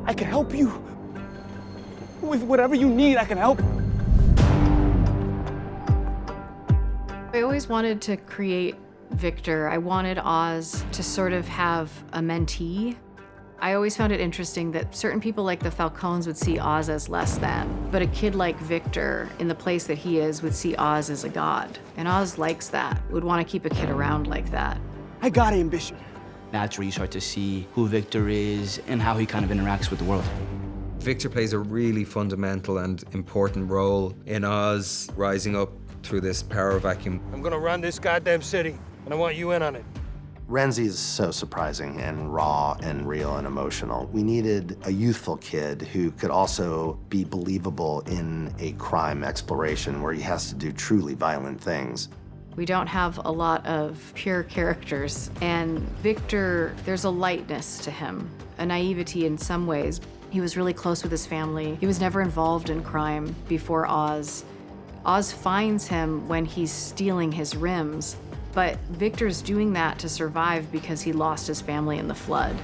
I can help you. With whatever you need, I can help. I always wanted to create Victor. I wanted Oz to sort of have a mentee. I always found it interesting that certain people like the Falcones would see Oz as less than, but a kid like Victor, in the place that he is, would see Oz as a god. And Oz likes that, would want to keep a kid around like that. I got ambition. That's where you start to see who Victor is and how he kind of interacts with the world. Victor plays a really fundamental and important role in Oz rising up through this power vacuum. I'm gonna run this goddamn city, and I want you in on it. Rhenzy is so surprising and raw and real and emotional. We needed a youthful kid who could also be believable in a crime exploration where he has to do truly violent things. We don't have a lot of pure characters, and Victor, there's a lightness to him, a naivety in some ways. He was really close with his family. He was never involved in crime before Oz. Oz finds him when he's stealing his rims, but Victor's doing that to survive because he lost his family in the flood.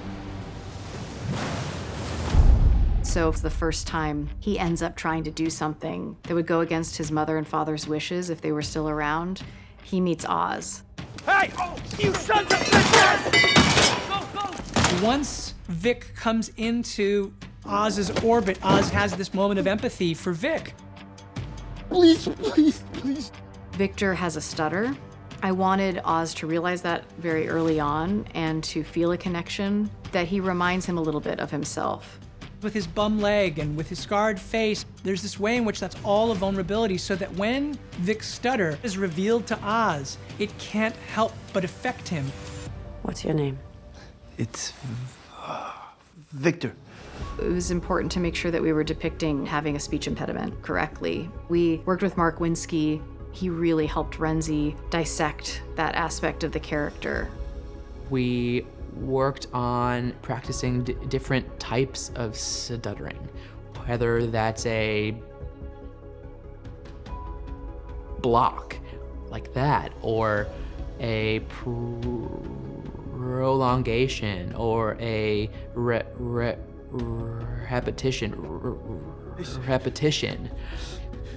So for the first time, he ends up trying to do something that would go against his mother and father's wishes if they were still around. He meets Oz. Hey! Oh, you sons of bitches! Go, go! Once Vic comes into Oz's orbit, Oz has this moment of empathy for Vic. Please, please, please. Victor has a stutter. I wanted Oz to realize that very early on and to feel a connection, that he reminds him a little bit of himself. With his bum leg and with his scarred face, there's this way in which that's all a vulnerability, so that when Vic's stutter is revealed to Oz, it can't help but affect him. What's your name? It's Victor. It was important to make sure that we were depicting having a speech impediment correctly. We worked with Mark Winsky. He really helped Rhenzy dissect that aspect of the character. We worked on practicing different types of stuttering, whether that's a block like that, or a prolongation, or a repetition,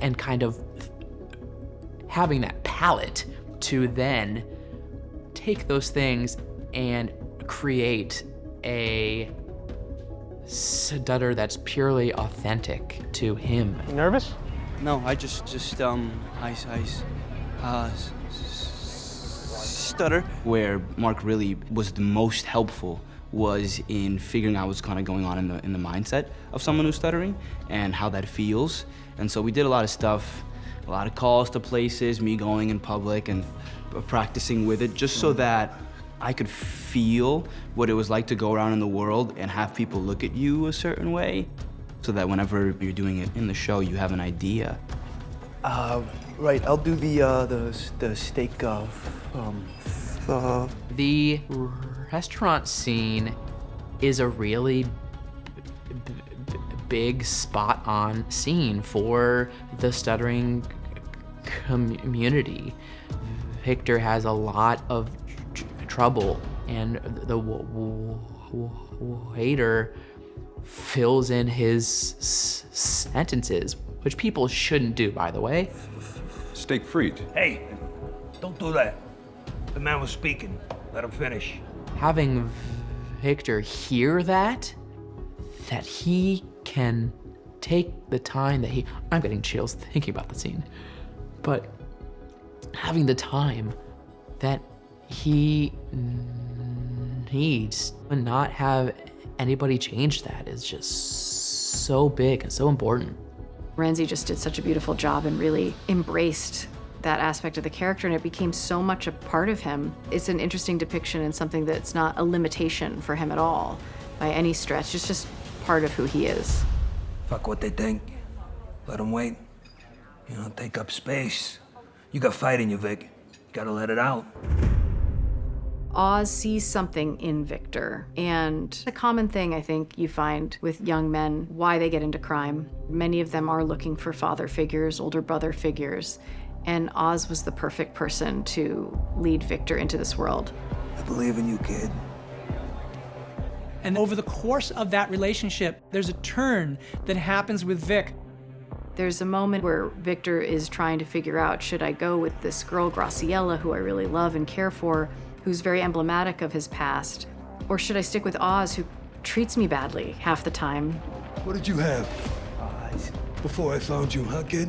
and kind of having that palette to then take those things and create a stutter that's purely authentic to him. You nervous? No, I just stutter. Where Mark really was the most helpful was in figuring out what's kind of going on in the mindset of someone who's stuttering and how that feels. And so we did a lot of stuff, a lot of calls to places, me going in public and practicing with it, just so that I could feel what it was like to go around in the world and have people look at you a certain way, so that whenever you're doing it in the show, you have an idea. Right, I'll do the steak of, The restaurant scene is a really big spot-on scene for the stuttering community. Victor has a lot of trouble, and the waiter fills in his sentences, which people shouldn't do, by the way. Steak frites. Hey, don't do that. The man was speaking. Let him finish. Having Victor hear that he can take the time that I'm getting chills thinking about the scene, but having the time that he needs and not have anybody change that is just so big and so important. Rhenzy just did such a beautiful job and really embraced that aspect of the character, and it became so much a part of him. It's an interesting depiction and something that's not a limitation for him at all by any stretch. It's just part of who he is. Fuck what they think. Let them wait. You know, take up space. You got fight in you, Vic. You gotta let it out. Oz sees something in Victor, and a common thing I think you find with young men, why they get into crime. Many of them are looking for father figures, older brother figures, and Oz was the perfect person to lead Victor into this world. I believe in you, kid. And over the course of that relationship, there's a turn that happens with Vic. There's a moment where Victor is trying to figure out, should I go with this girl, Graciela, who I really love and care for, who's very emblematic of his past, or should I stick with Oz, who treats me badly half the time? What did you have before I found you, huh, kid?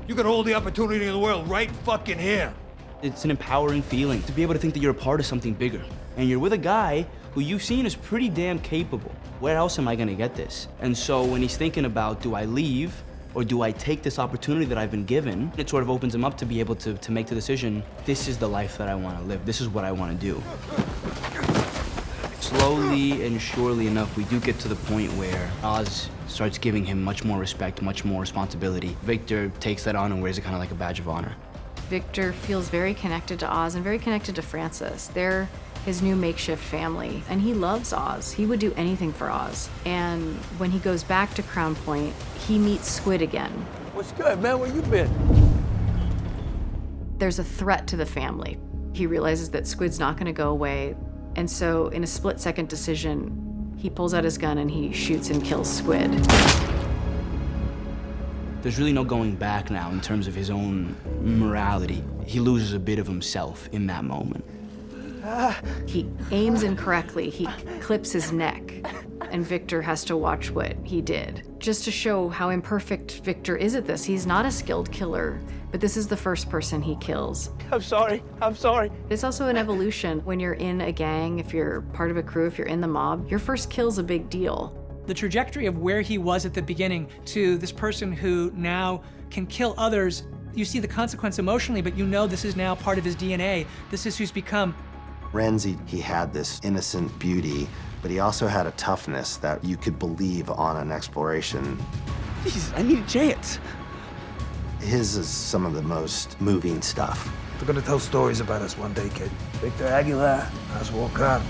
You got all the opportunity in the world right fucking here. It's an empowering feeling to be able to think that you're a part of something bigger. And you're with a guy who you've seen is pretty damn capable. Where else am I gonna get this? And so when he's thinking about, do I leave or do I take this opportunity that I've been given, it sort of opens him up to be able to make the decision, this is the life that I wanna live, this is what I wanna do. Slowly and surely enough, we do get to the point where Oz starts giving him much more respect, much more responsibility. Victor takes that on and wears it kind of like a badge of honor. Victor feels very connected to Oz and very connected to Francis. They're his new makeshift family, and he loves Oz. He would do anything for Oz. And when he goes back to Crown Point, he meets Squid again. What's good, man? Where you been? There's a threat to the family. He realizes that Squid's not gonna go away, and so in a split-second decision, he pulls out his gun and he shoots and kills Squid. There's really no going back now in terms of his own morality. He loses a bit of himself in that moment. He aims incorrectly, he clips his neck, and Victor has to watch what he did. Just to show how imperfect Victor is at this. He's not a skilled killer, but this is the first person he kills. I'm sorry. I'm sorry. It's also an evolution. When you're in a gang, if you're part of a crew, if you're in the mob, your first kill's a big deal. The trajectory of where he was at the beginning to this person who now can kill others, you see the consequence emotionally, but you know this is now part of his DNA. This is who's become. Rhenzy, he had this innocent beauty, but he also had a toughness that you could believe on an exploration. Jesus, I need a chance. His is some of the most moving stuff. They're gonna tell stories about us one day, kid. Victor Aguilar, Oswald Cobb.